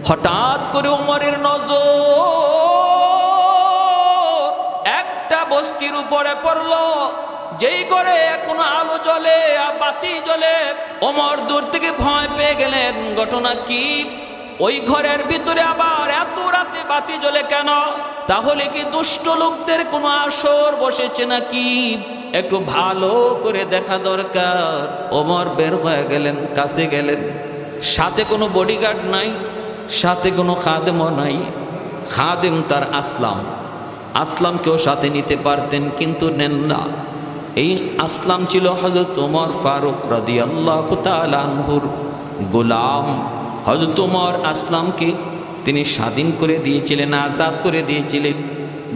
হঠাৎ করে ওমরের নজর একটা বস্তির উপরে পড়ল, যেই করে এখনো আলো জ্বলে আর বাতি জ্বলে। ওমর দূর থেকে ভয় পেয়ে গেলেন, ঘটনা কি? ওই ঘরের ভিতরে আবার এত রাতে বাতি জ্বলে কেন? তাহলে কি দুষ্ট লোকদের কোনো আসর বসেছে নাকি? একটু ভালো করে দেখা দরকার। ওমর বের হয়ে গেলেন, কাছে গেলেন। সাথে কোনো বডিগার্ড নাই, সাথে কোনো খাদেমও নাই। খাদেম তার আসলাম, আসলামকেও সাথে নিতে পারতেন কিন্তু নেন না। এই আসলাম ছিল হযরত ওমর ফারুক রাদিয়াল্লাহু তাআলা আনহুর গোলাম। হযরত ওমর আসলামকে তিনি স্বাধীন করে দিয়েছিলেন, আজাদ করে দিয়েছিলেন।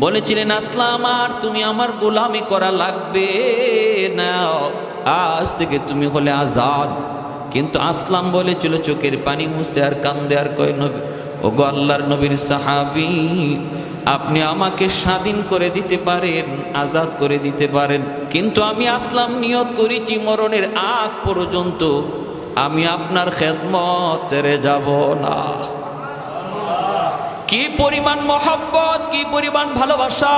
বলেছিলেন, আসলাম আর তুমি আমার গোলামি করা লাগবে না, আজ থেকে তুমি হলে আজাদ। কিন্তু আসলাম বলেছিল চোখের পানি মুছে আর কান্দে আর কয়, নবী ওগো আল্লাহর নবীর সাহাবী, আপনি আমাকে স্বাধীন করে দিতে পারেন, আজাদ করে দিতে পারেন, কিন্তু আমি আসলাম নিয়ত করেছি মরণের আগ পর্যন্ত আমি আপনার খেদমত ছেড়ে যাব না। কি পরিমাণ মহব্বত, কি পরিমাণ ভালোবাসা!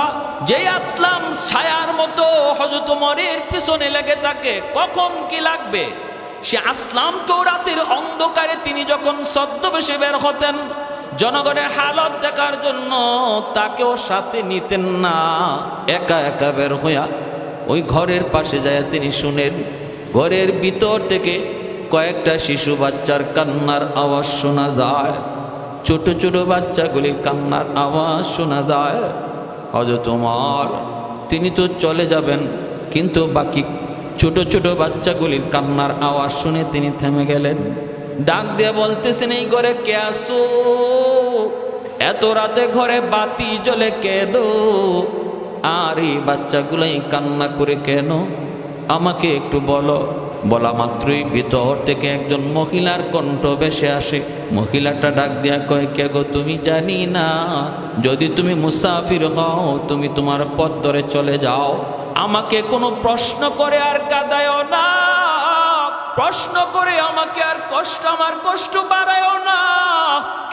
যে আসলাম ছায়ার মতো হযরত ওমরের পিছনে লেগে থাকে, কখন কি লাগবে সে আসলামকেও রাতের অন্ধকারে তিনি যখন ছদ্মবেশে বের হতেন জনগণের হালত দেখার জন্য, তাকেও সাথে নিতেন না। একা একা বের হইয়া ওই ঘরের পাশে যায় তিনি শুনেন ঘরের ভিতর থেকে কয়েকটা শিশু বাচ্চার কান্নার আওয়াজ শোনা যায়। ছোট ছোট বাচ্চাগুলির কান্নার আওয়াজ শোনা যায়। হযরত ওমর তিনি তো চলে যাবেন, কিন্তু বাকি ছোট ছোট বাচ্চাগুলির কান্নার আওয়াজ শুনে তিনি থেমে গেলেন। ডাক দিয়ে বলতেছেন, এই ঘরে কে আসো? এত রাতে ঘরে বাতি জ্বলে কেন? আর এই বাচ্চাগুলাই কান্না করে কেন? আমাকে একটু বলো। বলা মাত্রই ভিতর থেকে একজন মহিলার কণ্ঠ ভেসে আসে। মহিলাটা ডাক দিয়া কয়, কে গো? তুমি জানি না, যদি তুমি মুসাফির হও তুমি তোমার পথ ধরে চলে যাও, আমাকে কোনো প্রশ্ন করে আর কাঁদায়ও না, প্রশ্ন করে আমাকে আর আমার কষ্ট বাড়ায়ও না।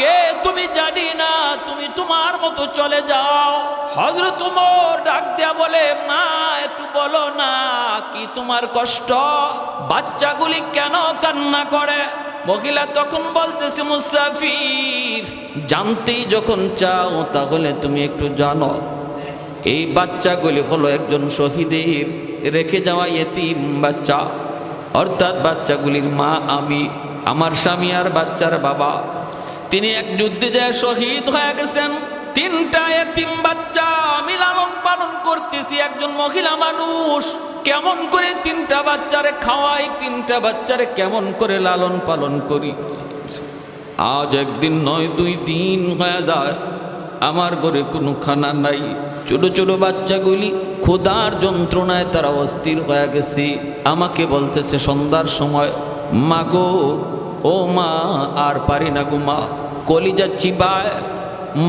কে তুমি? জানি না, তুমি তোমার মতো চলে যাও। হযরত ওমর ডাক দেয়া বলে, মা একটু বলো না, কি তোমার কষ্ট? বাচ্চাগুলি কেন কান্না করে? মহিলা তখন বলতেছে, মুসাফির, জানতেই যখন চাও তাহলে তুমি একটু জানো, এই বাচ্চাগুলি হলো একজন শহীদের রেখে যাওয়া ইয়েতিম বাচ্চা। অর্থাৎ বাচ্চাগুলির মা আমি, আমার স্বামী আর বাচ্চার বাবা। তিনি এক যুদ্ধে যায় শহীদ হয়ে গেছেন। তিনটা ইয়েতিম বাচ্চা আমি লালন পালন করতেছি। একজন মহিলা মানুষ কেমন করে তিনটা বাচ্চারে খাওয়াই, তিনটা বাচ্চারে কেমন করে লালন পালন করি। আজ একদিন নয়, 2 দিন হয়ে যায় আমার ঘরে কোনো খানা নাই। ছোট ছোট বাচ্চাগুলি ক্ষুধার যন্ত্রণায় তারা অস্থির হয়ে গেছে। আমাকে বলতেছে সন্ধ্যার সময়, মা গো, ও মা, আর পারি না গো মা, কলিজা চিবায়,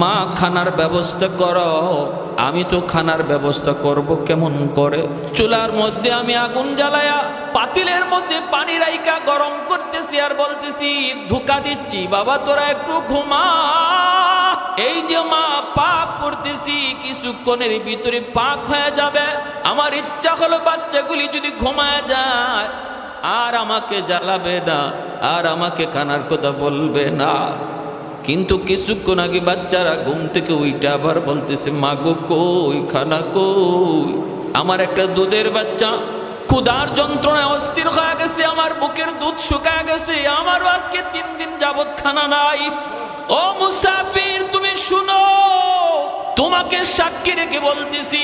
মা খানার ব্যবস্থা করো। আমি তো খানার ব্যবস্থা করব কেমন করে? চুলার মধ্যে আমি আগুন জ্বালায়া পাতিলের মধ্যে পানি রাইকা গরম করতেছি আর বলতেছি, ধোঁকা দিচ্ছি, বাবা তোরা একটু ঘুমা। এই যে মা পাক করতেছি, কিছুক্ষণের ভিতরে পাক হয়ে যাবে। আমার ইচ্ছা হলো বাচ্চাগুলি যদি ঘুমায় যায় আর আমাকে জ্বালাবে না, আর আমাকে খানার কথা বলবে না। কিন্তু কিছুক্ষণ আগে বাচ্চারা ঘুম থেকে উইটা আবার বলতেছে, মা গো কই খানা কই? আমার একটা দুধের বাচ্চা ক্ষুধার যন্ত্রণায় অস্থির হয়ে গেছে, আমার বুকের দুধ শুকায় গেছে, আমারও আজকে 3 দিন যাবৎ খানা নাই। ও মুসাফির, তুমি শুনো, তোমাকে সাক্ষী রেখে বলতেছি,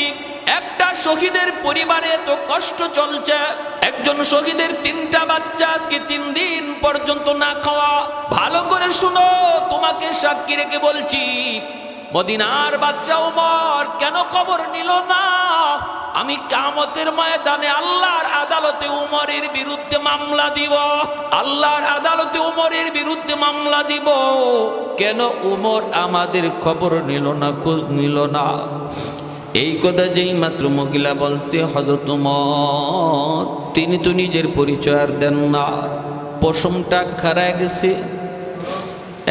একটা শহীদের পরিবারে তো কষ্ট চলছে। একজন শহীদের 3টা বাচ্চা আজকে 3 দিন পর্যন্ত না খাওয়া। ভালো করে শুনো, তোমাকে সাক্ষী রেখে বলছি, মদিনার বাদশা ওমর কেন কবর নিল না? আমি কিয়ামতের ময়দানে আল্লাহর আদালতে উমরের বিরুদ্ধে মামলা দিব। আল্লাহর আদালতে উমরের বিরুদ্ধে মামলা দিব। কেন উমর আমাদের খবর নিল না, খোঁজ নিল না? এই কথা যেই মাত্র মহিলা বলছে, হযরত ওমর তিনি তো নিজের পরিচয় আর দেন না, পশমটা খারায় গেছে।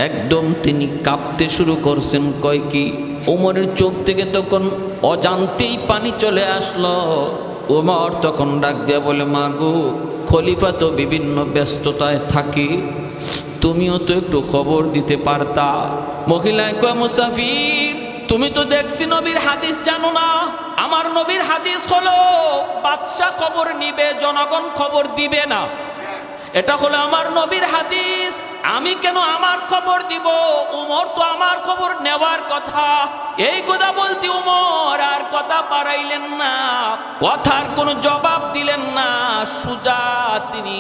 একদম তিনি কাঁপতে শুরু করছেন। কয় কি? ওমরের চোখ থেকে তখন অজান্তেই পানি চলে আসলো। ওমর তখন ডাক দিয়া বলে, মা গো, খলিফা তো বিভিন্ন ব্যস্ততায় থাকি, তুমিও তো একটু খবর দিতে পারতা। মহিলায় কয়, মুসাফির, তুমি তো দেখছি নবীর হাদিস জানো না। আমার নবীর হাদিস হলো বাদশা খবর নিবে, জনগণ খবর দিবে না। এটা হলো আমার নবীর হাদিস। আমি কেন আমার খবর দিব? উমর তো আমার খবর নেওয়ার কথা। এই কথা বলতে উমর আর কথা বাড়াইলেন না, কথার কোনো জবাব দিলেন না। সুজা তিনি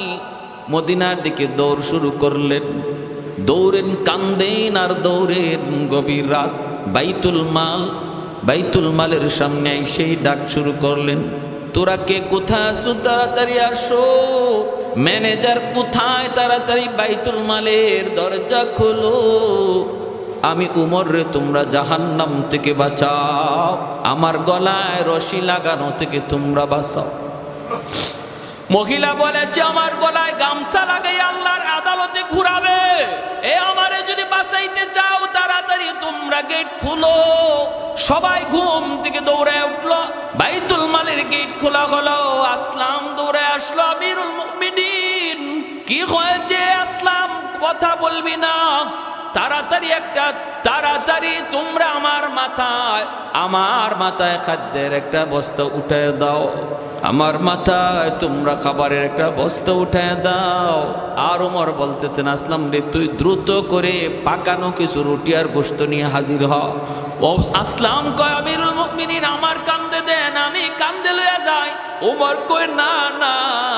মদিনার দিকে দৌড় শুরু করলেন। দৌড়েন, কান্দেন আর দৌড়েন। গভীর রাত, বাইতুল মালের সামনে সেই ডাক শুরু করলেন, তোরা কে কোথায় আছো? তাড়াতাড়ি আসো। ম্যানেজার কোথায়? তাড়াতাড়ি বাইতুল মালের দরজা খোলো। আমি উমর রে তোমরা জাহান্নাম থেকে বাঁচাও, আমার গলায় রশি লাগানো থেকে তোমরা বাঁচাও। মহিলা বলেছে, আমার গলায় গামছা লাগাই আল্লাহর আদালতে ঘুরাবে। এ আমারে যদি বাঁচাইতে চাও তাড়াতাড়ি তোমরা গেট খুলো। সবাই ঘুম থেকে দৌড়ে উঠলো। বাইতুল মালের গেট খোলা হলো। আসলাম দৌড়ে আসলো। আমিরুল মুমিনিন, কি হয়েছে আসলাম? কথা বলবি না? তাড়াতাড়ি তোমরা আমার মাথায় খাদ্যের একটা বস্তা উঠায় দাও। আমার মাথায় তোমরা খাবারের একটা বস্তা উঠায় দাও। আর ওমর বলতেছেন, আসলাম রে, তুই দ্রুত করে পাকানো কিছু রুটি আর গোশত নিয়ে হাজির হ। ও আসলাম কয়, আমিরুল মুমিনিন, আমার কান্দে দেন, আমি কান্দে লইয়া যাই। ওমর কয়, না না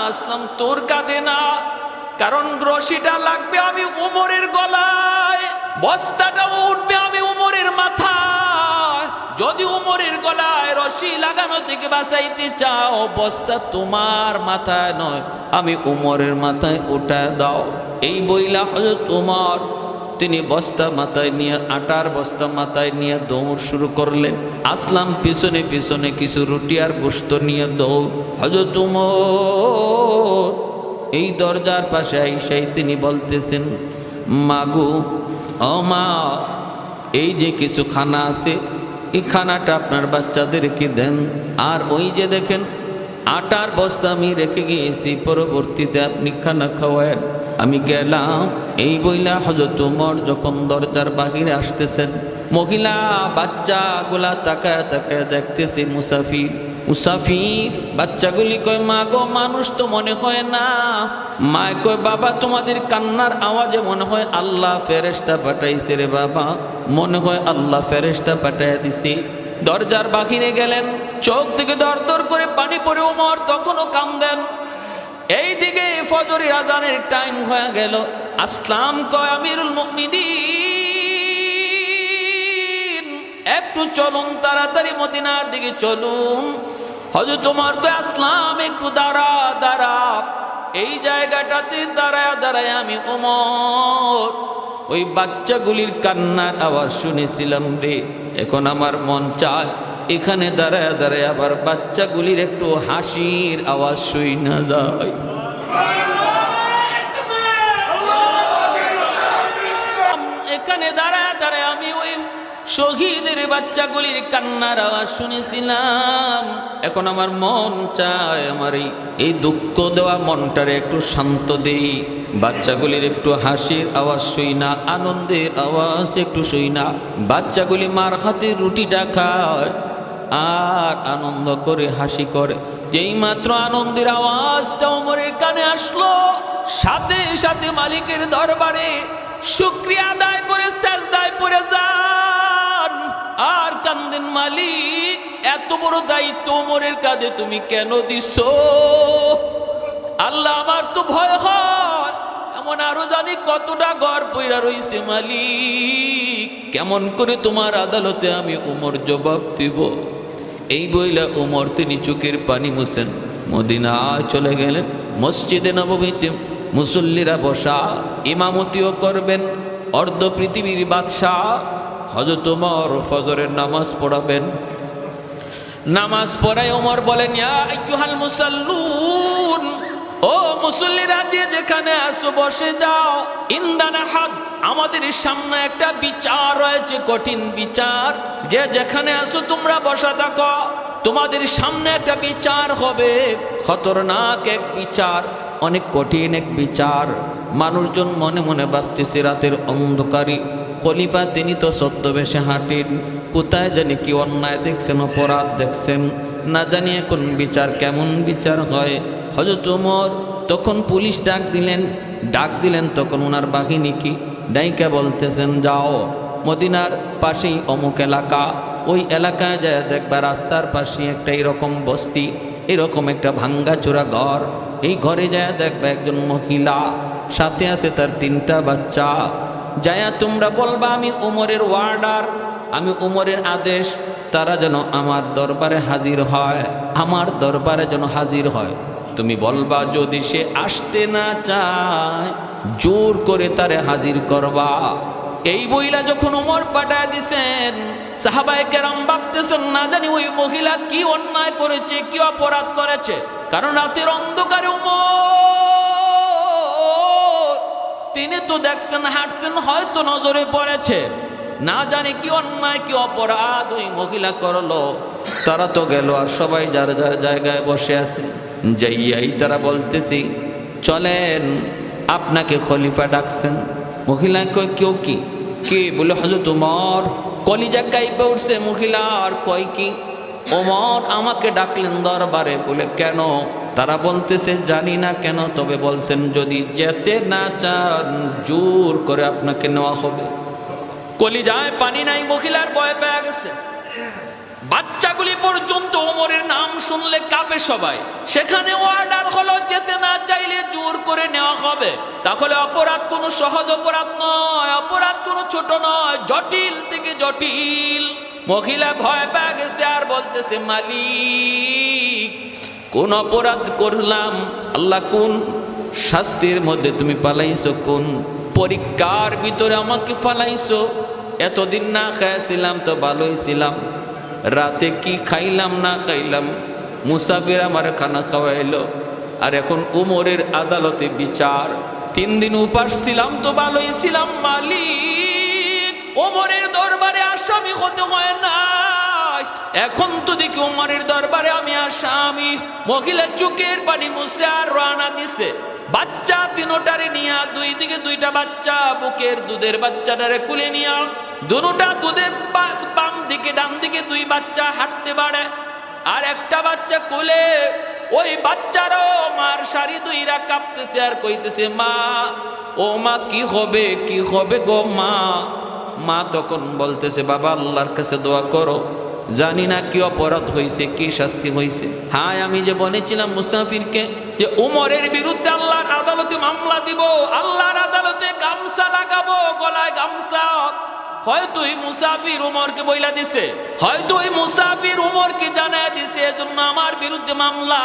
আসলাম, তোর কাঁদে না, কারণ রশিটা লাগবে আমি উমরের গলায়, বস্তাটাও উঠবে আমি উমরের মাথায়। যদি উমরের গলায় রশি লাগানো থেকে বাঁচাইতে চাও, বস্তা তোমার মাথায় নয়, আমি উমরের মাথায় উঠায় দাও। এই বইলা হযরত উমর তিনি বস্তা মাথায় নিয়ে, আটার বস্তা মাথায় নিয়ে দৌড় শুরু করলেন। আসলাম পিছনে পিছনে কিছু রুটি আর গোশত নিয়ে দৌড়। হযরত উমর এই দরজার পাশে আইসাই তিনি বলতেছেন, মাগো, ও মা, এই যে কিছু খানা আছে, এই খানাটা আপনার বাচ্চাদেরকে দেন। আর ওই যে দেখেন আটার বস্তা আমি রেখে গিয়েছি, পরবর্তীতে আপনি খানা খাওয়ান। আমি গেলাম। এই বইলা হযরত উমর যখন দরজার বাহিরে আসতেছেন, মহিলা বাচ্চাগুলা তাকায় তাকায় দেখতেছে মুসাফির। বাচ্চাগুলি কয়, মা গো, মানুষ তো মনে হয় না। মা কয়, বাবা, তোমাদের কান্নার আওয়াজে মনে হয় আল্লাহ ফেরেশতা পাঠাইছে রে বাবা, মনে হয় আল্লাহ ফেরেশতা পাঠাইয়া দিছে। দরজার বাহিরে গেলেন, চোখ থেকে দর দর করে পানি পড়ে ওমর তখনও কান্দেন। এইদিকে ফজরের আজানের টাইম হয়ে গেল। আসলাম কয়, আমিরুল মুমিনিন, একটু চলুন, তাড়াতাড়ি মদিনার দিকে চলুন। হযরত ওমর কয়, আসলাম একটু দাঁড়া। এই জায়গাটাতে দাঁড়ায় আমি ওমর ওই বাচ্চাগুলির কান্নার আওয়াজ শুনেছিলাম রে। এখন আমার মন চায় এখানে দাঁড়ায় আবার বাচ্চাগুলির একটু হাসির আওয়াজ শুই না যায়। এখানে দাঁড়ায় আমি ওই শহীদের বাচ্চাগুলির কান্নার আওয়াজ শুনেছিলাম। এখন আমার মন চায় আমার এই দুঃখ দেওয়া মনটারে একটু শান্ত দেই, বাচ্চাগুলির একটু হাসির আওয়াজ শুই না, আনন্দের আওয়াজ একটু শুই না। বাচ্চাগুলি মার হাতে রুটিটা খায় আর আনন্দ করে হাসি করে। যেই মাত্র আনন্দের আওয়াজটা ওমরের কানে আসলো, সাথে সাথে মালিকের দরবারে শুকরিয়া আদায় করে সেজদায় পড়ে যান আর কান্দেন, মালিক, এত বড় দায়িত্ব ওমরের কাঁধে তুমি কেন দিছো? আল্লাহ, আমার তো ভয় হয়, এমন আরো জানি কতটা ঘর পইরা রইছে, মালিক, কেমন করে তোমার আদালতে আমি ওমর জবাব দিব? এই বইলা ওমর তিনি চোখের পানি মুছেন, মদিনায় চলে গেলেন। মসজিদে নববীতে মুসল্লিরা বসা, ইমামতিও করবেন অর্ধ পৃথিবীর বাদশাহ হযরত ওমর ফজরের নামাজ পড়াবেন। নামাজ পড়ায় ওমর বলেন, ইয়া আইয়ুহাল মুসাল্লুন, ও ও মুসল্লিরা, যে যেখানে আসো বসে যাও। ইন্দানা হাদ, আমাদের সামনে একটা বিচার রয়েছে, কঠিন বিচার। যে যেখানে আসো তোমরা বসা থাকো, তোমাদের সামনে একটা বিচার হবে, খতরনাক এক বিচার, অনেক কঠিন এক বিচার। মানুষজন মনে মনে ভাবতেছে রাতের অন্ধকারী খলিফা তিনি তো ছদ্মবেশে হাঁটেন, কোথায় জানি কি অন্যায় দেখছেন, অপরাধ দেখছেন, না জানি এখন বিচার কেমন বিচার হয়। হযরত ওমর তখন পুলিশ ডাক দিলেন তখন ওনার বাহিনী কি ডাইকা বলতেছেন, যাও মদিনার পাশেই অমুক এলাকা, ওই এলাকায় যায় দেখবা রাস্তার পাশে একটা এরকম বস্তি, এরকম একটা ভাঙ্গাচোরা ঘর, এই ঘরে যায় দেখবা একজন মহিলা, সাথে আছে তার 3টা বাচ্চা। যায়া তোমরা বলবা আমি ওমরের ওয়ার্ডার, আমি ওমরের আদেশ, তারা যেন আমার দরবারে হাজির হয়, আমার দরবারে যেন হাজির হয়। তুমি বলবা যদি সে আসতে না চায় জোর করে তারে হাজির করবা। এই বইলা যখন ওমর পাঠায় দিছেন, সাহাবায়ে কেরাম ভাবতেছেন না জানি ওই মহিলা কি অন্যায় করেছে, কি অপরাধ করেছে। কারণ রাতের অন্ধকারে ওমর তিনি তো দেখছেন, হাঁটছেন, হয়তো নজরে পড়েছে, না জানি কি অন্যায় কি অপরাধ ওই মহিলা করলো। তারা তো গেল আর সবাই যার যার জায়গায় বসে আছে। যাইয়াই তারা বলতেছি, চলেন আপনাকে খলিফা ডাকছেন। মহিলা কয় কেউ কি? কে? বলে হযরত ওমর। কলিজা কাইপে উঠছে মহিলার, কয় কি? ওমর আমাকে ডাকলেন দরবারে। বলে কেন? তারা বলতেছে জানি না কেন, তবে বলছেন যদি যেতে না চান জোর করে আপনাকে নেওয়া হবে। কলিজায় পানি নাই, মহিলার ভয় পেয়ে গেছে। বাচ্চাগুলি পর্যন্ত ওমরের নাম শুনলে কাঁপে সবাই। সেখানে অর্ডার হলো যেতে না চাইলে জোর করে নেওয়া হবে। তাহলে অপরাধ কোনো সহজ অপরাধ নয়, অপরাধ কোনো ছোট নয়, জটিল থেকে জটিল। মহিলা ভয় পেয়ে গেছে আর বলতেছে, মালিক কোন অপরাধ করলাম? আল্লাহ কোন শাস্তির মধ্যে তুমি পালাইছো, কোন পরীক্ষার ভিতরে আমাকে ফালাইছো? এতদিন না খাইছিলাম তো ভালোই ছিলাম, রাতে কি খাইলাম না খাইলাম, মুসাফির আমার খানা খাওয়াইলো, আর এখন উমরের আদালতে বিচার। 3 দিন উপাস ছিলাম তো ভালোই ছিলাম। মালিক ওমরের দরবারে আসামি হতে হয় না, এখন তো দেখি উমরের দরবারে আমি আসামি। মহিলা চোখের পানি মুছে আর রানা দিছে। বাচ্চা 3টারে নিয়া, 2 দিকে 2টা বাচ্চা, বুকের দুধের বাচ্চাটারে কুলে নিয়া, দুটা দুধের বাম দিকে ডান দিকে 2 বাচ্চা হাঁটতে পারে, আর একটা বাচ্চা কোলে। ওই বাচ্চারও মার শাড়ি 2রা কাঁপতেছে আর কইতেছে, মা ও মা কি হবে, কি হবে গো মা? মা তখন বলতেছে, বাবা আল্লাহর কাছে দোয়া করো, জানি না কি অপরাধ হয়েছে, কি শাস্তি হয়েছে। হায় আমি যে বলেছিলাম মুসাফিরকে যে উমরের বিরুদ্ধে আল্লাহর আদালতে মামলা দিব, আল্লাহর আদালতে গামছা লাগাবো, গলায় গামছা। হয়তো ওই মুসাফির উমরকে বইলা দিছে, হয়তো ওই মুসাফির উমরকে জানায় দিছে, এজন্য আমার বিরুদ্ধে মামলা।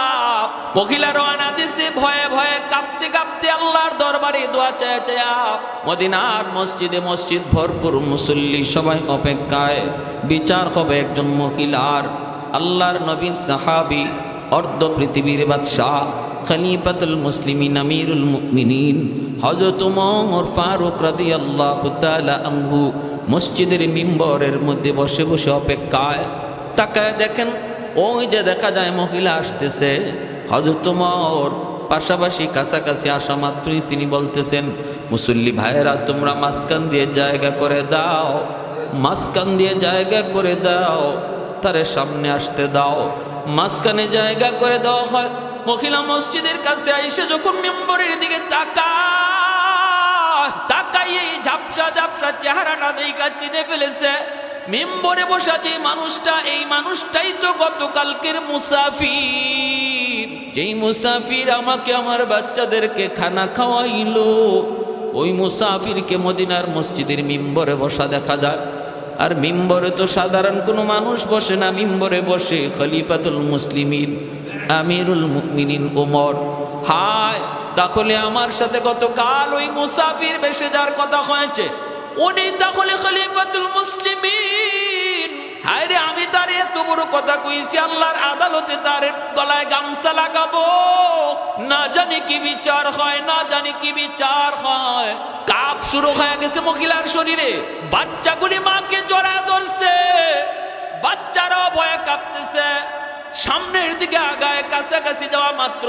মহিলা রওনা দিছে ভয়ে ভয়ে, কাঁপতে কাঁপতে আল্লাহর দরবারে দোয়া চায় চায়। মদিনার মসজিদে মসজিদ ভরপুর, মুসল্লি সবাই অপেক্ষায়। বিচার হবে একজন মহিলার। আল্লাহর নবীর সাহাবী, অর্ধ পৃথিবীর বাদশাহ, খলিফাতুল মুসলিমিন, আমিরুল মুমিনিন হযরত ওমর ফারুক রাদিয়াল্লাহু তাআলা আনহু মসজিদের মিম্বরের মধ্যে বসে বসে অপেক্ষায়। তাকায় দেখেন, ওই যে দেখা যায় মহিলা আসতেছে। হযরত ওমর পাশাপাশি কাছাকাছি আসা মাত্রই তিনি বলতেছেন, মুসল্লি ভাইয়েরা তোমরা মাঝখান দিয়ে জায়গা করে দাও, মাঝখান দিয়ে জায়গা করে দাও, তারে সামনে আসতে দাও। মাঝখানে জায়গা করে দেওয়া হয়। মহিলা মসজিদের কাছে আইসে যখন মিম্বরের দিকে তাকাই এই ঝাপসা ঝাপসা চেহারাটা দেখা চিনে ফেলেছে। মিম্বরে বসা যে মানুষটা, এই মানুষটাই তো গতকালকের মুসাফির, যেই মুসাফির আমাকে আমার বাচ্চাদেরকে খানা খাওয়াইলো। ওই মুসাফিরকে মদিনার মসজিদের মিম্বরে বসা দেখা যায়। আর মিম্বরে তো সাধারণ কোনো মানুষ বসে না, মিম্বরে বসে খলিফাতুল মুসলিমিন, আমিরুল মুমিনিন ওমর। হায়, তাহলে আমার সাথে গতকাল ওই মুসাফির বেশে যার কথা হয়েছে, উনি তাহলে খলিফাতুল মুসলিমিন। হায় রে, আমি তার এত বড় কথা কইছি, আল্লাহর আদালতে তার গলায় গামছা লাগাবো, না জানি কি বিচার হয়, না জানি কি বিচার হয়। কাপ শুরু হয়ে গেছে মহিলার শরীরে, বাচ্চাগুলি মাকে জড়ায় ধরছে, বাচ্চারাও ভয়ে কাঁপতেছে। সামনের দিকে আগায়, কাছাকাছি যাওয়া মাত্র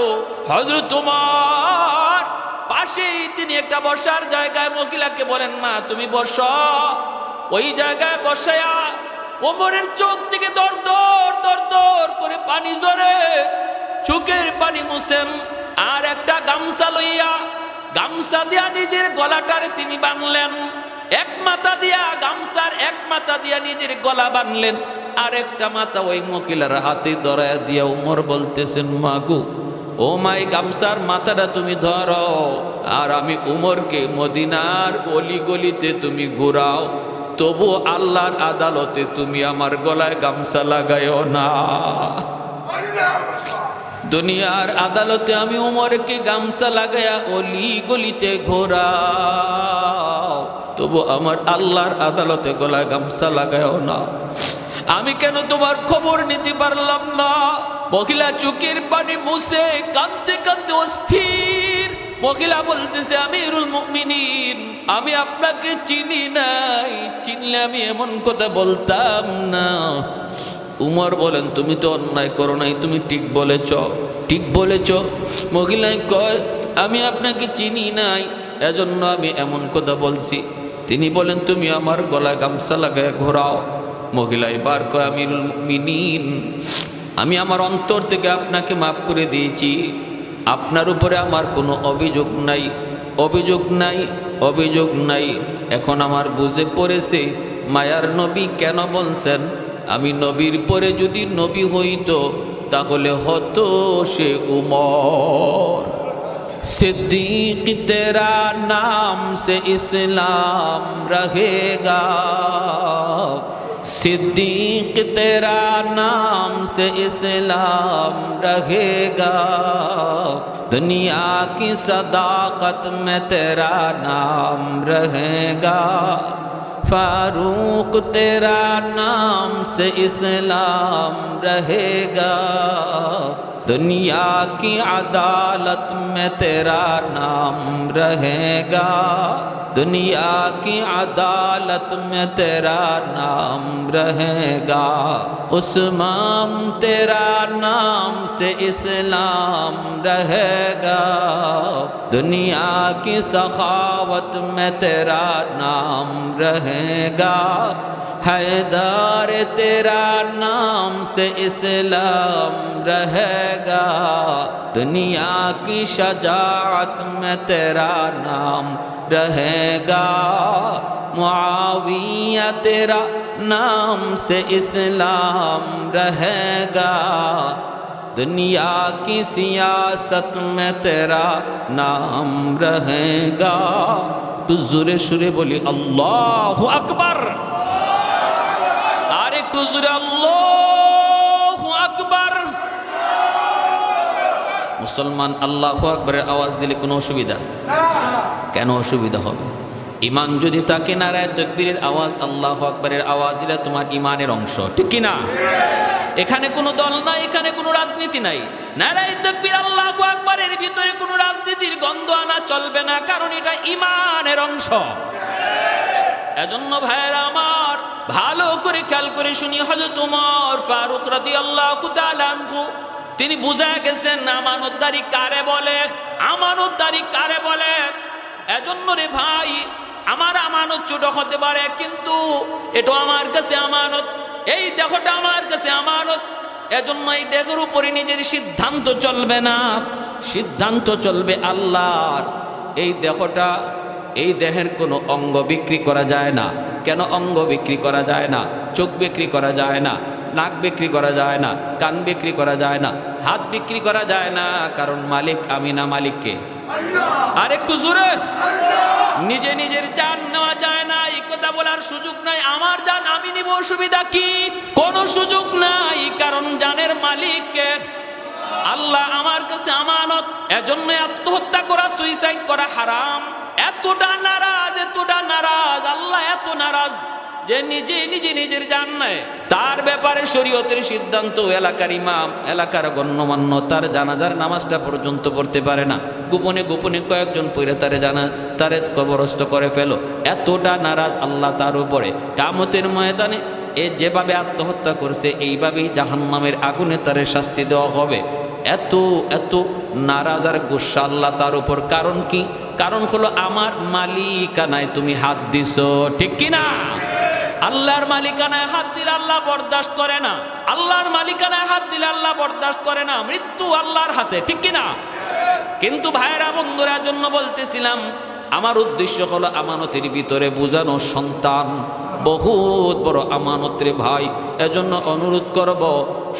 হযরত ওমর পাশেই তিনি একটা বসার জায়গায় মহিলাকে বলেন, মা তুমি বসো। ওই জায়গায় বসায়া ওমরের চোখ থেকে দর দর দর দর করে পানি ঝরে, চোখের পানি মুছেন। আর একটা গামছা লইয়া, গামছা দিয়া নিজের গলাটারে তিনি বানলেন, এক মাথা দিয়া গামছার এক মাথা দিয়া নিজের গলা বানলেন, আর একটা মাথা ওই মহিলার হাতে ধরায়া দিয়া ওমর বলতেছেন, মাগু ও মাই গামছার মাথাটা তুমি ধরো, আর আমি উমরকে মদিনার অলি গলিতে তুমি ঘুরাও, তবু আল্লাহর আদালতে তুমি আমার গলায় গামছা লাগাইও না। দুনিয়ার আদালতে আমি উমরকে গামছা লাগাইয়া অলি গলিতে ঘোরাও, তবু আমার আল্লাহর আদালতে গলায় গামছা লাগাইও না। আমি কেন তোমার খবর নিতে পারলাম না? মহিলা চোখের পানি মুছে কাঁদতে কাঁদতে অস্থির। মহিলা বলতেছে, আমিরুল মুমিনিন, আমি আপনাকে চিনি নাই, চিনলে আমি এমন কথা বলতাম না। উমর বলেন, তুমি তো অন্যায় করো নাই, তুমি ঠিক বলেছ, ঠিক বলেছ। মহিলাই কয়, আমি আপনাকে চিনি নাই, এজন্য আমি এমন কথা বলছি। তিনি বলেন, তুমি আমার গলায় গামছা লাগায় ঘোরাও। মহিলা এবার কয়, আমিরুল মুমিনিন, আমি আমার অন্তর থেকে আপনাকে মাফ করে দিয়েছি, আপনার উপরে আমার কোনো অভিযোগ নাই, অভিযোগ নাই, অভিযোগ নাই। এখন আমার বুঝে পড়েছে মায়ার নবী কেন বলছেন, আমি নবীর পরে যদি নবী হইতো তাহলে হতো সে উমর। सिद्दीक तेरा नाम से इस्लाम रहेगा, सिद्दीक तेरा नाम से इस्लाम रहेगा, दुनिया की सदाकत में तेरा नाम रहेगा, फारूक तेरा नाम से इस्लाम रहेगा, दुनिया की अदालत में तेरा नाम रहेगा, दुनिया की अदालत में तेरा नाम रहेगा, उस्मान तेरा नाम से इस्लाम रहेगा, दुनिया की सखावत में तेरा नाम रहेगा, हैदर तेरा नाम से इस्लाम रहेगा, दुनिया की शजाअत में तेरा नाम रहेगा, मुआविया तेरा नाम से इस्लाम रहेगा, दुनिया की सियासत में तेरा नाम रहेगा। तो जोरे शुरे बोली अल्लाहु अकबर, और एक तो जोरे अल्लाहु अकबर। मुसलमान अल्लाहु अकबरेर आवाज दिले कोनो असुविधा? কেন অসুবিধা হবে? ইমান যদি থাকে, নারায়ে তাকবীরের আওয়াজ, আল্লাহু আকবারের আওয়াজ দিলে তোমার ইমানের অংশ, ঠিক কি না? এখানে কোনো দল নাই, এখানে কোনো রাজনীতি নাই। নারায়ে তাকবীর আল্লাহু আকবারের ভিতরে কোনো রাজনীতির গন্ধ আনা চলবে না, কারণ এটা ইমানের অংশ। এজন্য ভাইয়েরা আমার, ভালো করে খেয়াল করে শুনি, হযরত ওমর ফারুক রাদিয়াল্লাহু তাআলা আনহু তিনি বুঝা গেছেন আমানতদারি কারে বলে, আমানতদারি কারে বলে। এজন্য রে ভাই, আমার আমানত ছোট হতে পারে, কিন্তু এটা আমার কাছে আমানত, এই দেহটা আমার কাছে আমানত। এজন্য এই দেহের উপরে নিজের সিদ্ধান্ত চলবে না, সিদ্ধান্ত চলবে আল্লাহর। এই দেহটা, এই দেহের কোনো অঙ্গ বিক্রি করা যায় না। কেন অঙ্গ বিক্রি করা যায় না? চোখ বিক্রি করা যায় না, নাক বিক্রি করা যায় না, কান বিক্রি করা যায় না, হাত বিক্রি করা যায় না, কারণ মালিক আমি না, মালিককে আর একটু জোরে। নিজে নিজের জান নেওয়া যায় না, এই কথা বলার সুযোগ নাই। আমার জান আমি নিব, অসুবিধা কি? কোনো সুযোগ নাই, কারণ জানের মালিককে আল্লাহ আমার কাছে আমানত। এজন্য আত্মহত্যা করা, সুইসাইড করা হারাম। এতটা নারাজ, এতটা নারাজ, আল্লাহ এত নারাজ যে নিজে নিজে নিজের জান নেয়, তার ব্যাপারে শরীয়তের সিদ্ধান্ত এলাকার ইমাম, এলাকার গণ্যমান্য তার জানাজার নামাজটা পর্যন্ত পড়তে পারে না, গোপনে গোপনে কয়েকজন পড়ে তারে কবরস্থ করে ফেলো। এতটা নারাজ আল্লাহ তার উপরে, কিয়ামতের ময়দানে এ যেভাবে আত্মহত্যা করছে এইভাবেই জাহান্নামের আগুনে তারে শাস্তি দেওয়া হবে। এত এত নারাজ আর গুসা আল্লাহ তার উপর। কারণ কি? কারণ হলো আমার মালিকানায় তুমি হাত দিছো, ঠিক কি না? আল্লাহর মালিকানায় হাত দিলে আল্লাহ বরদাস্ত করে না। আল্লাহর মালিকানায় হাত দিলে আল্লাহ বরদাস্ত করে না। মৃত্যু আল্লাহর হাতে, ঠিক কি না? কিন্তু ভাইয়েরা বন্ধুরা, জন্য বলতেছিলাম, আমার উদ্দেশ্য হলো আমানতের ভিতরে বুঝানো সন্তান বহুত বড় আমানত রে ভাই। এজন্য অনুরোধ করব,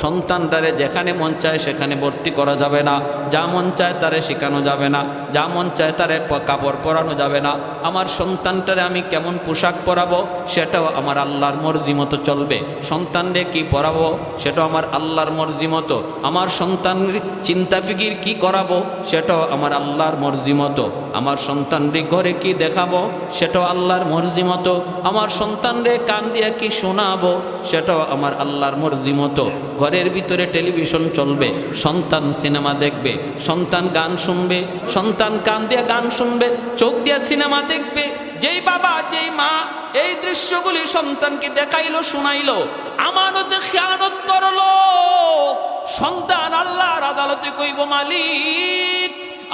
সন্তানটারে যেখানে মন চায় সেখানে ভর্তি করা যাবে না, যা মন চায় তারে শেখানো যাবে না, যা মন চায় তারে কাপড় পরানো যাবে না। আমার সন্তানটারে আমি কেমন পোশাক পরাবো সেটাও আমার আল্লাহর মর্জি মতো চলবে। সন্তানরে কি পরাবো সেটাও আমার আল্লাহর মর্জি মতো। আমার সন্তানের চিন্তা ফিকির কি করাবো সেটাও আমার আল্লাহর মর্জি মতো। আমার সন্তানরে ঘরে কি দেখাবো সেটাও আল্লাহর মর্জি মতো। আমার সন্তানরে কান দিয়ে কি শোনাবো সেটাও আমার আল্লাহর মর্জি মতো। ঘরের ভিতরে টেলিভিশন চলবে, সন্তান সিনেমা দেখবে, সন্তান গান শুনবে, সন্তান কান দিয়ে গান শুনবে, চোখ দিয়ে সিনেমা দেখবে। যেই বাবা যেই মা এই দৃশ্যগুলি সন্তানকে দেখাইলো শুনাইলো, আমানতে খেয়ানত করলো, সন্তান আল্লাহর আদালতে কইব, মালিক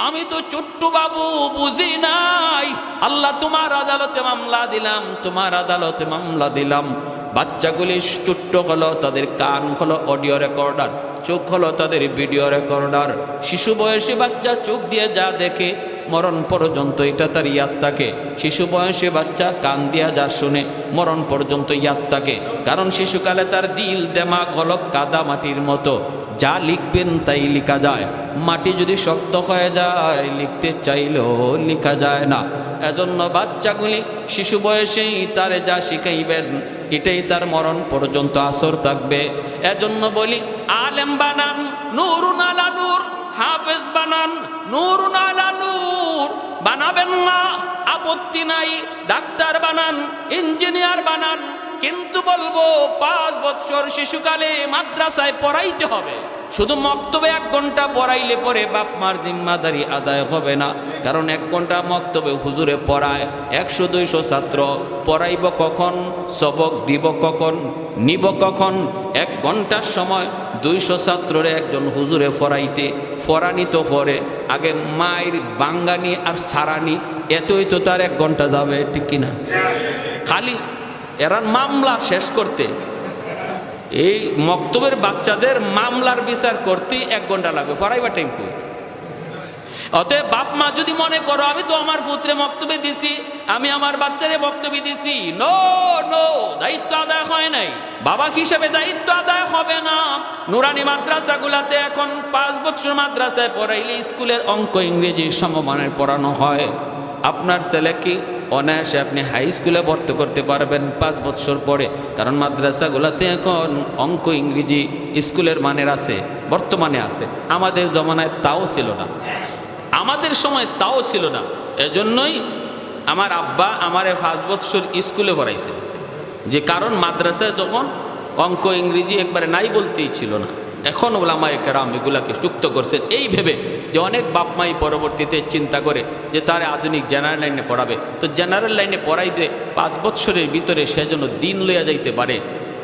আমি তো ছোট্ট বাবু, বুঝি নাই, আল্লাহ তোমার আদালতে মামলা দিলাম, তোমার আদালতে মামলা দিলাম। বাচ্চাগুলি ছোট্ট হলো, তাদের কান হলো অডিও রেকর্ডার, চোখ হলো তাদের ভিডিও রেকর্ডার। শিশু বয়সী বাচ্চা চোখ দিয়ে যা দেখে মরণ পর্যন্ত এটা তার ইয়াদ থাকে। শিশু বয়সী বাচ্চা কান দিয়া যা শুনে মরণ পর্যন্ত ইয়াদ থাকে। কারণ শিশুকালে তার দিল দেমাগ হলো কাদা মাটির মতো, যা লিখবেন তাই লেখা যায়। মাটি যদি শক্ত হয়ে যায় লিখতে চাইলেও লেখা যায় না। এজন্য বাচ্চাগুলি শিশু বয়সেই তারে যা শিখাইবেন এটাই তার মরণ পর্যন্ত আসর থাকবে। এজন্য বলি, আলেম বানান নূরুন আলা নূর, হাফেজ বানান নূরুন আলা নূর। বানাবেন না আপত্তি নাই, ডাক্তার বানান, ইঞ্জিনিয়ার বানান, কিন্তু বলবো 5 বছর শিশুকালে মাদ্রাসায় পড়াইতে হবে। শুধু মক্তবে 1 ঘন্টা পড়াইলে পরে বাপ মার জিম্মাদারি আদায় হবে না। কারণ 1 ঘন্টা মক্তবে হুজুরে পড়ায় 100-200 ছাত্র, পড়াইব কখন, সবক দিব কখন, নিব কখন? 1 ঘন্টার সময় 200 ছাত্ররে একজন হুজুরে ফরানি তো পরে আগে মায়ের বাঙ্গানি আর সারানি, এতই তো তার 1 ঘন্টা যাবে, ঠিক কিনা? খালি এরা মামলা শেষ করতে, এই মক্তবের বাচ্চাদের মামলার বিচার করতে 1 ঘন্টা লাগবে, পড়াইবা টাইম কই? অতএব বাপ মা যদি মনে করো আমি তো আমার পুত্রে মক্তবে দিছি, আমি আমার বাচ্চারে বক্তব্য দিছি, নো নো, দায়িত্ব আদায় হয় নাই। বাবা হিসেবে দায়িত্ব আদায় হবে না। নুরানি মাদ্রাসাগুলাতে এখন 5 বছর মাদ্রাসায় পড়াইলে স্কুলের অঙ্ক ইংরেজি সমমানের পড়ানো হয়। আপনার ছেলে কি অনায়াসে আপনি হাই স্কুলে ভর্তি করতে পারবেন 5 বছর পরে। কারণ মাদ্রাসাগুলোতে এখন অঙ্ক ইংরেজি স্কুলের মানের আছে, বর্তমানে আছে। আমাদের জমানায় তাও ছিল না, আমাদের সময় তাও ছিল না। এজন্যই আমার আব্বা আমারে 5 বছর স্কুলে পড়াইছে, যে কারণ মাদ্রাসায় তখন অঙ্ক ইংরেজি একবারে নাই বলতেই ছিল না। এখন ওলামায়ে কেরাম এগুলাকে যুক্ত করছেন এই ভেবে যে অনেক বাপ মাই পরবর্তীতে চিন্তা করে যে তার আধুনিক জেনারেল লাইনে পড়াবে, তো জেনারেল লাইনে পড়াইতে 5 বছরের ভিতরে সে যেন দিন লইয়া যাইতে পারে,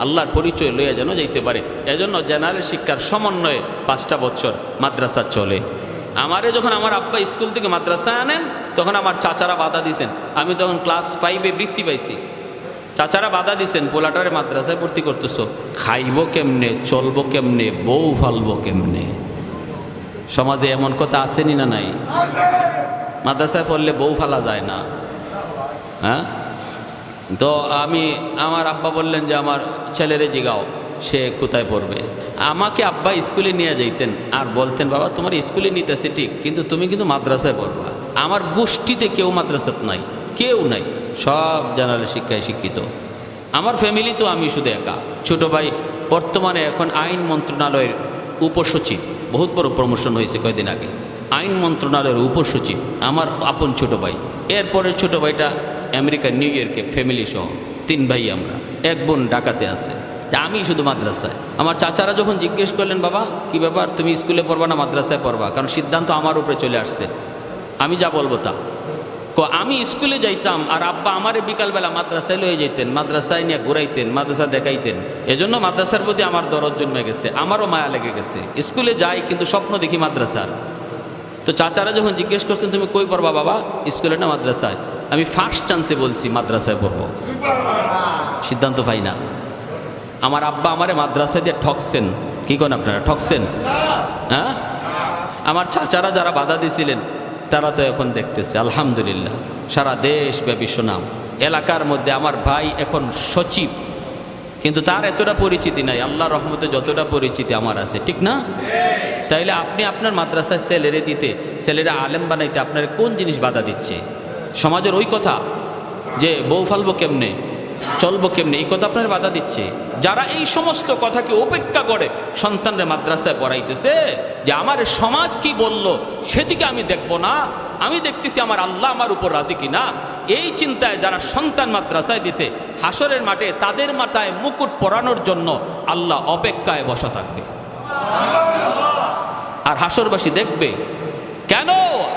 আল্লাহর পরিচয় লইয়া যেন যাইতে পারে। এজন্য জেনারেল শিক্ষার সমন্বয়ে 5টা বছর মাদ্রাসা চলে। আমারে যখন আমার আব্বা স্কুল থেকে মাদ্রাসা আনেন তখন আমার চাচারা বাধা দিয়েছেন। আমি তখন ক্লাস 5-এ বৃত্তি পাইছি। চাচারা বাধা দিছেন, পোলাটারে মাদ্রাসায় ভর্তি করতেছো, খাইব কেমনে, চলবো কেমনে, বউ ফালবো কেমনে? সমাজে এমন কথা আসেনি না নাই? মাদ্রাসায় পড়লে বউ ফালা যায় না। হ্যাঁ, তো আমার আব্বা বললেন যে আমার ছেলেরে জিগাও সে কোথায় পড়বে। আমাকে আব্বা স্কুলে নিয়ে যাইতেন আর বলতেন, বাবা তোমার স্কুলে নিতেছে ঠিক, কিন্তু তুমি কিন্তু মাদ্রাসায় পড়বা। আমার গোষ্ঠীতে কেউ মাদ্রাসাত নাই, কেউ নাই, সব জেনারেল শিক্ষায় শিক্ষিত। আমার ফ্যামিলি তো আমি শুধু একা। ছোট ভাই বর্তমানে এখন আইন মন্ত্রণালয়ের উপসচিব, বহুত বড় প্রমোশন হয়েছে কয়েকদিন আগে, আইন মন্ত্রণালয়ের উপসচিব আমার আপন ছোট ভাই। এরপরের ছোট ভাইটা আমেরিকা নিউ ইয়র্কে ফ্যামিলি সহ। 3 ভাই আমরা, 1 বোন ঢাকাতে আছে, আমি শুধু মাদ্রাসায়। আমার চাচারা যখন জিজ্ঞেস করলেন, বাবা কি ব্যাপার, তুমি স্কুলে পড়বা না মাদ্রাসায় পড়বা, কারণ সিদ্ধান্ত আমার উপরে চলে আসছে, আমি যা বলবো তা। আমি স্কুলে যাইতাম আর আব্বা আমারে বিকালবেলা মাদ্রাসায় লয়ে যেতেন, মাদ্রাসায় নিয়ে ঘুরাইতেন, মাদ্রাসা দেখাইতেন। এজন্য মাদ্রাসার প্রতি আমার দরদ জন্মে গেছে, আমারও মায়া লেগে গেছে। স্কুলে যাই কিন্তু স্বপ্ন দেখি মাদ্রাসার। তো চাচারা যখন জিজ্ঞেস করছেন তুমি কই পড়বা বাবা, স্কুলে না মাদ্রাসায়, আমি ফার্স্ট চান্সে বলছি মাদ্রাসায় পড়বো, সিদ্ধান্ত পাই না। আমার আব্বা আমারে মাদ্রাসায় দিয়ে ঠকছেন, কি করেন আপনারা, ঠকছেন? হ্যাঁ, আমার চাচারা যারা বাধা দিয়েছিলেন তারা তো এখন দেখতেছে আলহামদুলিল্লাহ, সারা দেশব্যাপী সুনাম। এলাকার মধ্যে আমার ভাই এখন সচিব, কিন্তু তার এতটা পরিচিতি নাই, আল্লাহ রহমতে যতটা পরিচিতি আমার আছে, ঠিক না? তাইলে আপনি আপনার মাদ্রাসায় ছেলেরে দিতে, ছেলেরা আলেম বানাইতে আপনার কোন জিনিস বাধা দিচ্ছে? সমাজের ওই কথা যে বউ ফালবো কেমনে, চলবো কেমনে, এই কথা আপনার বাধা দিচ্ছে। যারা এই সমস্ত কথাকে উপেক্ষা করে সন্তানরা মাদ্রাসায় পড়াইতেছে, যে আমার সমাজ কি বলল সেদিকে আমি দেখব না, আমি দেখতেছি আমার আল্লাহ আমার উপর রাজি কিনা, এই চিন্তায় যারা সন্তান মাদ্রাসায় দিছে, হাসরের মাঠে তাদের মাথায় মুকুট পরানোর জন্য আল্লাহ অপেক্ষায় বসা থাকবে। আর হাসরবাসী দেখবে কেন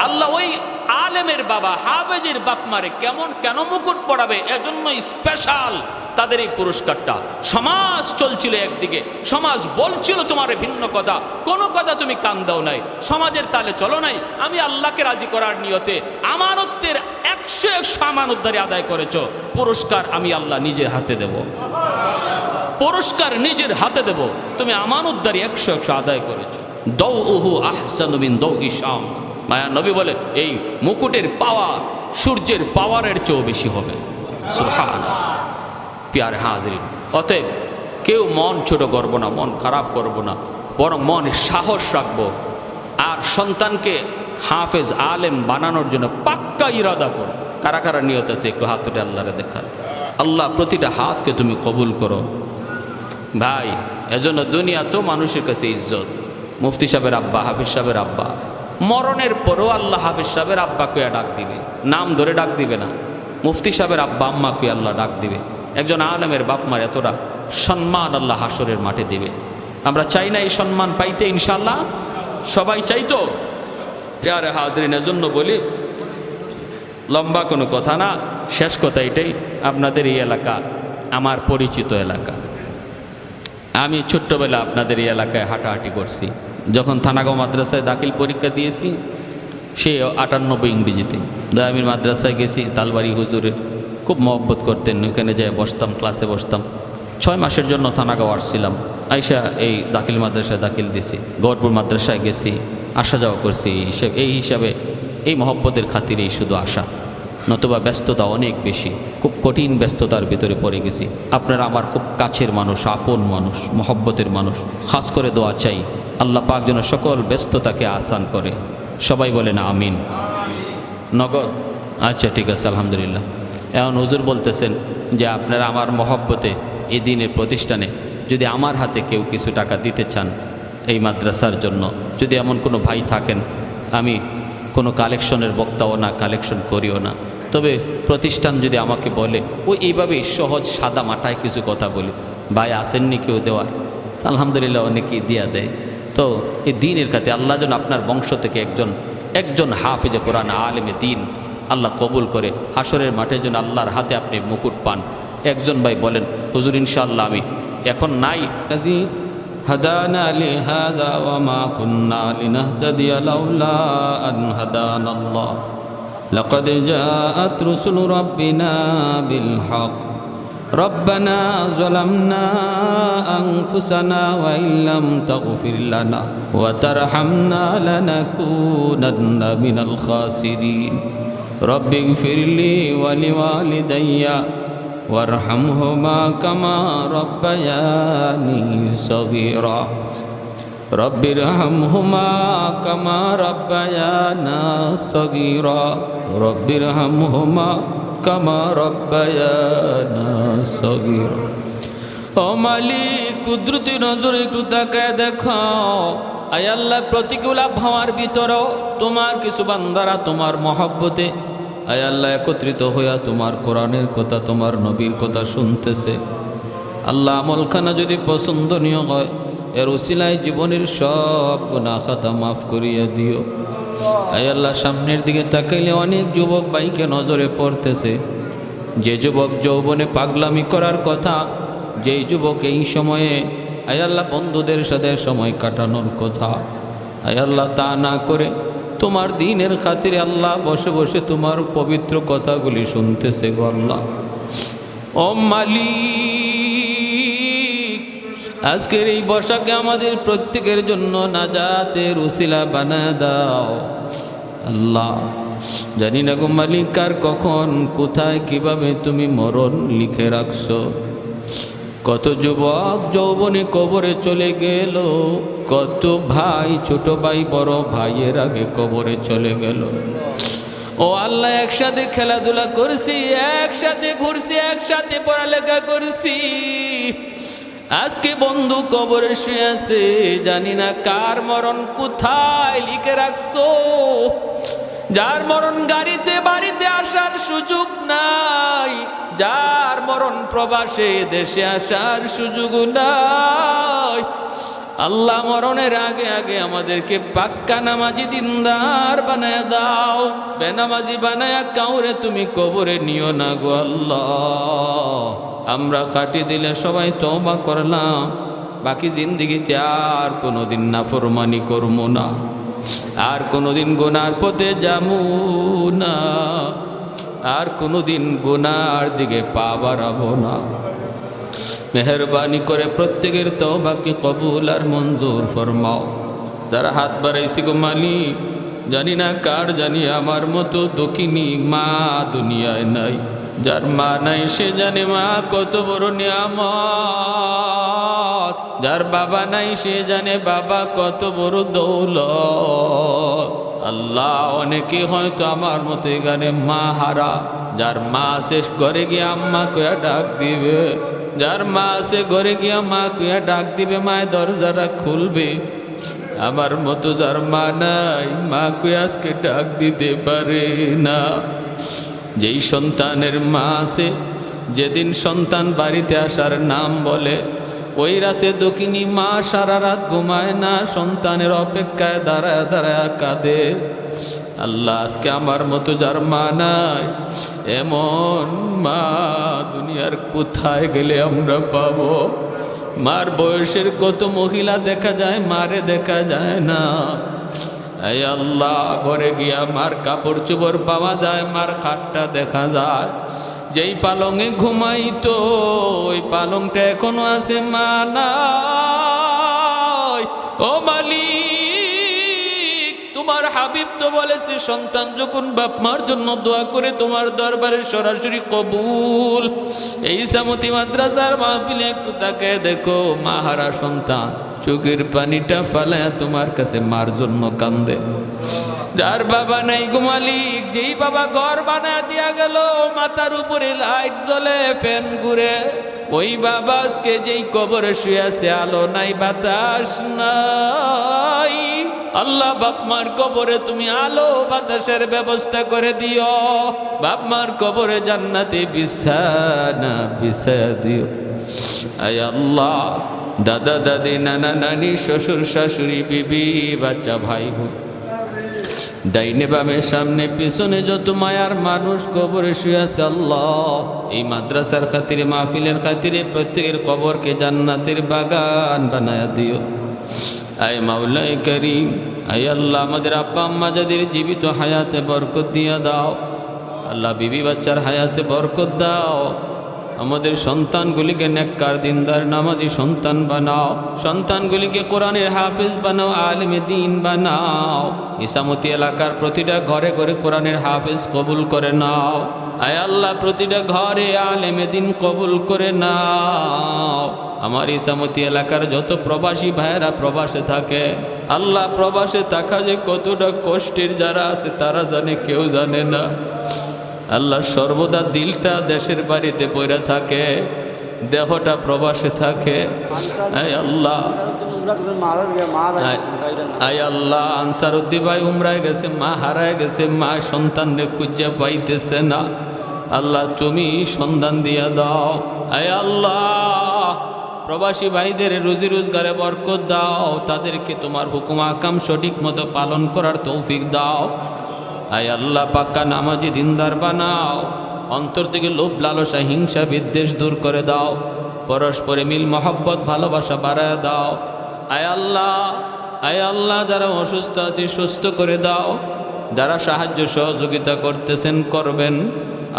আল্লাহ ওই আলেমের বাবা হাফেজের বাপ মারে কেন মুকুট পড়াবে, এজন্য স্পেশাল তাদের এই পুরস্কারটা। সমাজ চলছিল একদিকে, সমাজ বলছিল তোমার ভিন্ন কথা, কোনো কথা তুমি কান দাও নাই, সমাজের তালে চলো নাই, আমি আল্লাহকে রাজি করার নিয়তে আমানতের 100 আমানতদারি আদায় করেছো, পুরস্কার আমি আল্লাহ নিজের হাতে দেব, পুরস্কার নিজের হাতে দেব, তুমি আমানতদারি 100 আদায় করেছো। দৌউহু আহসানু মিন দৌই শামস, মায়া নবী বলে এই মুকুটের পাওয়ার সূর্যের পাওয়ারের চেয়েও বেশি হবে। সুবহানাল্লাহ। প্যারে হাজিরিন, অতএব কেউ মন ছোট করব না, মন খারাপ করব না, বরং মনে সাহস রাখবো, আর সন্তানকে হাফেজ আলেম বানানোর জন্য পাক্কা ইরাদা করো। কারা কারা নিয়ত আছে একটু হাত তুলে আল্লাহরে দেখান। আল্লাহ প্রতিটা হাতকে তুমি কবুল করো ভাই। এজন্য দুনিয়াতেও মানুষের কাছে ইজ্জত। মুফতি সাহেবের আব্বা, হাফিজ সাহেবের আব্বা, মরণের পরও আল্লাহ হাফিজ সাহেবের আব্বা কুয়া ডাক দিবে, নাম ধরে ডাক দিবে না। মুফতি সাহেবের আব্বা আম্মা কুয়া আল্লাহ ডাক দিবে। একজন আলেমের বাপ মার এতটা সম্মান আল্লাহ হাসরের মাঠে দিবে। আমরা চাই না এই সম্মান পাইতে? ইনশাল্লাহ সবাই চাইতো। প্যারে হাজরিন, এজন্য বলি লম্বা কোনো কথা না, শেষ কথা এটাই, আপনাদের এই এলাকা আমার পরিচিত এলাকা। আমি ছোট্টবেলা আপনাদের এই এলাকায় হাঁটাহাঁটি করছি। যখন থানাগাঁও মাদ্রাসায় দাখিল পরীক্ষা দিয়েছি, সে 98 ইংরেজিতে, আমি মাদ্রাসায় গেছি, তালবাড়ি হুজুরের খুব মহব্বত করতেন, ওখানে যেয়ে বসতাম, ক্লাসে বসতাম। 6 মাসের জন্য থানাগাঁও আসছিলাম, আইসা এই দাখিল মাদ্রাসায় দাখিল দিয়েছি, গৌরপুর মাদ্রাসায় গেছি, আসা যাওয়া করছি। এই হিসাবে এই মহব্বতের খাতিরেই শুধু আসা, নতুবা ব্যস্ততা অনেক বেশি, খুব কঠিন ব্যস্ততার ভিতরে পড়ে গেছি। আপনারা আমার খুব কাছের মানুষ, আপন মানুষ, মহব্বতের মানুষ। খাস করে দোয়া চাই আল্লাহ পাক যেন সকল ব্যস্ততাকে আসান করে। সবাই বলেন আমিন। নগদ? আচ্ছা ঠিক আছে, আলহামদুলিল্লাহ। এখন হুজুর বলতেছেন যে আপনারা আমার মহব্বতে এই দিনের প্রতিষ্ঠানে যদি আমার হাতে কেউ কিছু টাকা দিতে চান এই মাদ্রাসার জন্য, যদি এমন কোনো ভাই থাকেন, আমি কোনো কালেকশনের বক্তাও না, কালেকশন করিও না, তবে প্রতিষ্ঠান যদি আমাকে বলে, ওই এইভাবেই সহজ সাদা মাটায় কিছু কথা বলি, ভাই আসেননি কেউ দেওয়ার, আলহামদুলিল্লাহ অনেকেই দিয়া দেয়। তো এই দিনের কাছে আল্লাহ যেন আপনার বংশ থেকে একজন হাফিজে কোরআন আলেমে দিন আল্লাহ কবুল করে, হাসরের মাঠে যেন আল্লাহর হাতে আপনি মুকুট পান। একজন ভাই বলেন, হুজুর ইনশাআল্লাহ আমি এখন নাই, হাদানা লিহাযা ওয়া মা কুন্না লিনাহতাদিয়া লাউলা আন হাদানাল্লাহ লাকাদ জাআত রুসুলু রাব্বিনা বিল হক রব্বানা যালামনা আনফুসানা ওয়া ইল্লাম তাগফির লানা ওয়া তারহামনা লানাকুনান্না মিনাল খাসিরিন রব্বিগফিরলি ওয়া লিওয়ালিদাইয়া ওয়ারহামহুমা কামা রব্বায়ানি সগীরা রব্বিরহামহুমা কামা রব্বায়ানা সগীরা রব্বিরহামহুমা কামা রব্বায়ানা সগীরা। ও মালিক, কুদরতি নজরে একটু তাকায় দেখো, আয় আল্লাহ প্রতিকূল আবহাওয়ার ভিতরেও তোমার কিছু বান্দারা তোমার মহব্বতে আয় আল্লাহ একত্রিত হইয়া তোমার কোরআনের কথা তোমার নবীর কথা শুনতেছে। আল্লাহ আমলখানা যদি পছন্দনীয় হয় এর উসিলায় জীবনের সব গুনাহ খাতা মাফ করিয়া দিও। আয় আল্লাহ সামনের দিকে তাকাইলে অনেক যুবক ভাইকে নজরে পড়তেছে, যে যুবক যৌবনে পাগলামি করার কথা, যেই যুবক এই সময়ে আয় আল্লাহ বন্ধুদের সাথে সময় কাটানোর কথা, আয় আল্লাহ তা না করে তোমার দ্বীনের খাতিরে আল্লাহ বসে বসে তোমার পবিত্র কথাগুলি শুনতেছে গো আল্লাহ। ও মালিক, আজকের এই বর্ষাকে আমাদের প্রত্যেকের জন্য নাজাতের উসিলা বানায় দাও আল্লাহ। জানি না গো মালিক কার কখন কোথায় কিভাবে তুমি মরণ লিখে রাখছো। কত যুবক যৌবনে কবরে চলে গেল, কত ভাই ছোট ভাই বড় ভাইয়ের আগে কবরে চলে গেল। ও আল্লাহ, একসাথে খেলাধুলা করছি, একসাথে ঘুরছি, একসাথে পড়ালেখা করছি, আজকে বন্ধু কবরে শুয়ে আছে, জানি না কার মরণ কোথায় লিখে রাখছো। যার মরণ গাড়িতে বাড়িতে আসার সুযোগ নাই, যার মরণ প্রবাসে দেশে আসার সুযোগ নাই, আল্লাহ মরণের আগে আগে আমাদেরকে পাক্কা নামাজি দিনদার বানায় দাও। বেনামাজি বানায়া কাউরে তুমি কবরে নিও না গো আল্লাহ। আমরা খাটি দিলে সবাই তওবা করলাম, বাকি জিন্দিগিতে আর কোনোদিন নাফরমানি করবো না, আর কোনোদিন গুনার পথে যাবো না, আর কোনোদিন গুনার দিকে পা বাড়াবো না। মেহরবানি করে প্রত্যেকের তওবাকে কবুল আর মঞ্জুর ফরমাও। যারা হাত বাড়াইছি গো মালিক, জানি না কার জানি আমার মতো দুঃখিনী মা দুনিয়ায় নাই। যার মা নাই সে জানে মা কত বড় নিয়ামত, যার বাবা নাই সে জানে বাবা কত বড় দৌলত। আল্লাহ, অনেকে হয়তো আমার মতো এখানে মা হারা, যার মা শেষ ঘরে গিয়ে আম্মা কয়া ডাক দিবে, যার মা আছে ঘরে গিয়া মা কয়া ডাক দিবে, মায়ের দরজাটা খুলবে। আমার মতো যার মা নাই, মা কয়া আজকে ডাক দিতে পারে না। যেই সন্তানের মা আছে, যেদিন সন্তান বাড়িতে আসার নাম বলে, ওই রাতে দক্ষিণী মা সারা রাত ঘুমায় না, সন্তানের অপেক্ষায় দাঁড়ায় দাঁড়ায় কাঁদে। আল্লাহ, আজকে আমার মতো যার মা নাই, এমন মা দুনিয়ার কোথায় গেলে আমরা পাবো? মার বয়সের কত মহিলা দেখা যায়, মারে দেখা যায় না। এই আল্লাহ, ঘরে গিয়া মার কাপড় চোপড় পাওয়া যায়, মার খাটটা দেখা যায়। যেই পালঙে ঘুমাইতো ওই পালংটা এখনো আছে, মা নাই। ও মালিক, তোমার হাবিব তো বলেছে সন্তান যখন বাপ মার জন্য দোয়া করে তোমার দরবারে সরাসরি কবুল। এই সামতি মাদ্রাসার মাহফিলে একটু তাকায় দেখো, মা হারা সন্তান চোখের পানিটা ফালায়া তোমার কাছে মার জন্য কান্দে। যার বাবা নাই গো মালিক, যেই বাবা ঘর বানায় দিয়া গেল, মাথার উপরে লাইট জ্বলে, ফ্যান ঘুরে, ওই বাবা আজকে যেই কবরে শুয়ে আছে, আলো নাই বাতাস নাই। আল্লাহ, বাপ মার কবরে তুমি আলো বাতাসের ব্যবস্থা করে দিও, বাপ মার কবরে জান্নাতে বিছানা বিছায়া দিও। আয় আল্লাহ, দাদা দাদি নানা নানি শ্বশুর শাশুড়ি বিবি বাচ্চা ভাই বোন, ডাইনে বামে সামনে পিছনে যত মায়ার মানুষ কবরে শুয়ে আছে, আল্লাহ এই মাদ্রাসার খাতিরে মাহফিলের খাতিরে প্রত্যেকের কবরকে জান্নাতের বাগান বানায়া দিও। আয় মাওলাই করিম, আয় আল্লাহ, আমাদের আব্বা আম্মা যাদের জীবিত হায়াতে বরকত দিয়া দাও। আল্লাহ, বিবি বাচ্চার হায়াতে বরকত দাও। আমাদের সন্তানগুলিকে নেককার দিনদার নামাজি সন্তান বানাও, সন্তানগুলিকে কোরআনের হাফেজ বানাও, আলেমে দ্বীন বানাও। ইসামতি এলাকার প্রতিটা ঘরে ঘরে কোরআনের হাফেজ কবুল করে নাও। আয় আল্লাহ, প্রতিটা ঘরে আলেমে দ্বীন কবুল করে নাও। আমার ইসামতি এলাকার যত প্রবাসী ভাইয়েরা প্রবাসে থাকে, আল্লাহ, প্রবাসে থাকা যে কতটা কষ্টের যারা আছে তারা জানে, কেউ জানে না। আল্লাহ, সর্বদা দিলটা দেশের বাড়িতে পড়ে থাকে, দেহটা প্রবাসে থাকে। আয় আল্লাহ, আয় আল্লাহ, আনসারউদ্দিন ভাই উমরায় গেছে, মা হারায় গেছে, মা সন্তানরে খুঁজে পাইতেছে না। আল্লাহ তুমি সন্ধান দিয়া দাও। আয় আল্লাহ, প্রবাসী ভাইদের রুজি রোজগারে বরকত দাও, তাদেরকে তোমার হুকুম আকাম সঠিক মতো পালন করার তৌফিক দাও। আয় আল্লাহ, পাক্কা নামাজি দিনদার বানাও, অন্তর থেকে লোভ লালসা হিংসা বিদ্বেষ দূর করে দাও, পরস্পরে মিল মহব্বত ভালোবাসা বাড়ায় দাও। আয় আল্লাহ, আয় আল্লাহ, যারা অসুস্থ আছে সুস্থ করে দাও, যারা সাহায্য সহযোগিতা করতেছেন করবেন,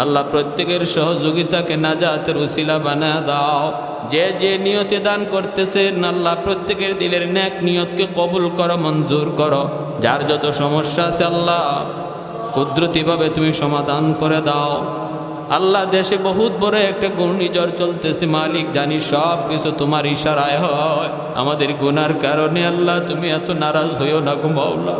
আল্লাহ প্রত্যেকের সহযোগিতাকে নাজাতের উসিলা বানায় দাও। যে যে নিয়তে দান করতেছেন আল্লাহ প্রত্যেকের দিলের নেক নিয়তকে কবুল করো, মঞ্জুর করো। যার যত সমস্যা আছে আল্লাহ কুদরতিভাবে তুমি সমাধান করে দাও। আল্লাহ দেশে বহুত বড় একটা ঘূর্ণিঝড় চলতেছে মালিক, জানি সব কিছু তোমার ইশারায় হয়। আমাদের গুনার কারণে আল্লাহ তুমি এত নারাজ হইও না গো মাওলা,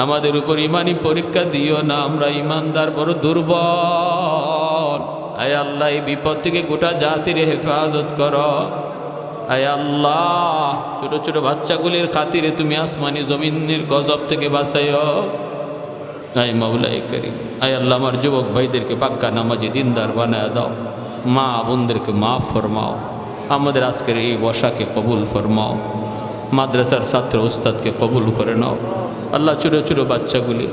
আমাদের উপর ইমানি পরীক্ষা দিও না, আমরা ইমানদার বড় দুর্বল। আয় আল্লাহ, এই বিপদ থেকে গোটা জাতির হেফাজত করো। আয় আল্লাহ, ছোট ছোট বাচ্চাগুলির খাতিরে তুমি আসমানি জমিনের গজব থেকে বাঁচাইও। আয় মাওলাই করিম, আয় আল্লাহ, আমার যুবক ভাইদেরকে পাক্কা নামাজি দিনদার বানায় দাও, মা বোনদেরকে মাফ ফরমাও, আমাদের আজকের এই বসাকে কবুল ফরমাও, মাদ্রাসার ছাত্র উস্তাদকে কবুল করে নাও। আল্লাহ, ছোটো ছোটো বাচ্চাগুলি,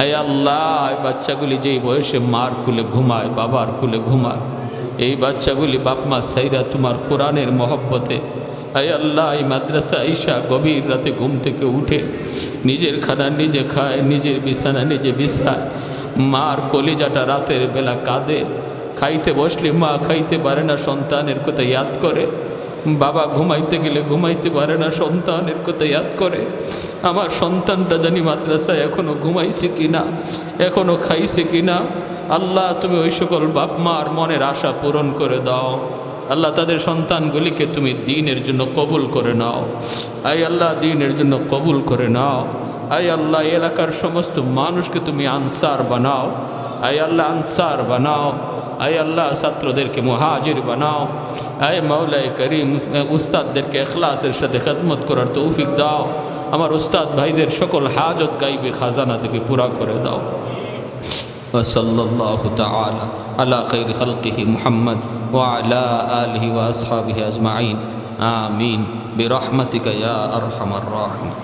আয় আল্লাহ, এই বাচ্চাগুলি যেই বয়সে মার কুলে ঘুমায়, বাবার কুলে ঘুমায়, এই বাচ্চাগুলি বাপ মা সাইরা তোমার কোরআনের মহব্বতে, আয় আল্লাহ, এই মাদ্রাসা আইসা গভীর রাতে ঘুম থেকে উঠে নিজের খানা নিজে খায়, নিজের বিছানা নিজে বিছায়, মার কলিজাটা রাতের বেলা কাঁদে, খাইতে বসলে মা খাইতে পারে না, সন্তানের কথা ইয়াদ করে, বাবা ঘুমাইতে গেলে ঘুমাইতে পারে না, সন্তানের কথা ইয়াদ করে। আমার সন্তানটা জানি মাদ্রাসায় এখনও ঘুমাইছে কিনা, এখনও খাইছে কিনা। আল্লাহ, তুমি ওই সকল বাপ মার মনের আশা পূরণ করে দাও। আল্লাহ, তাদের সন্তানগুলিকে তুমি দ্বীনের জন্য কবুল করে নাও। আয় আল্লাহ, দ্বীনের জন্য কবুল করে নাও। আয় আল্লাহ, এলাকার সমস্ত মানুষকে তুমি আনসার বানাও। আয় আল্লাহ, আনসার বানাও। আয় আল্লাহ, ছাত্রদেরকে মুহাজির বানাও। আয় মাওলাই করিম, উস্তাদদেরকে ইখলাসের সাথে খেদমত করার তৌফিক দাও। আমার উস্তাদ ভাইদের সকল হাজত গাইবে খাজানা থেকে পুরা করে দাও। ওয়াসাল্লাল্লাহু তাআলা আলা খাইরি খালকিহি মুহাম্মদ ওয়া আলা আলিহি ওয়া আসহাবিহি আজমাইন। আমিন বিরহমাতিকা ইয়া আরহামার রাহিমিন।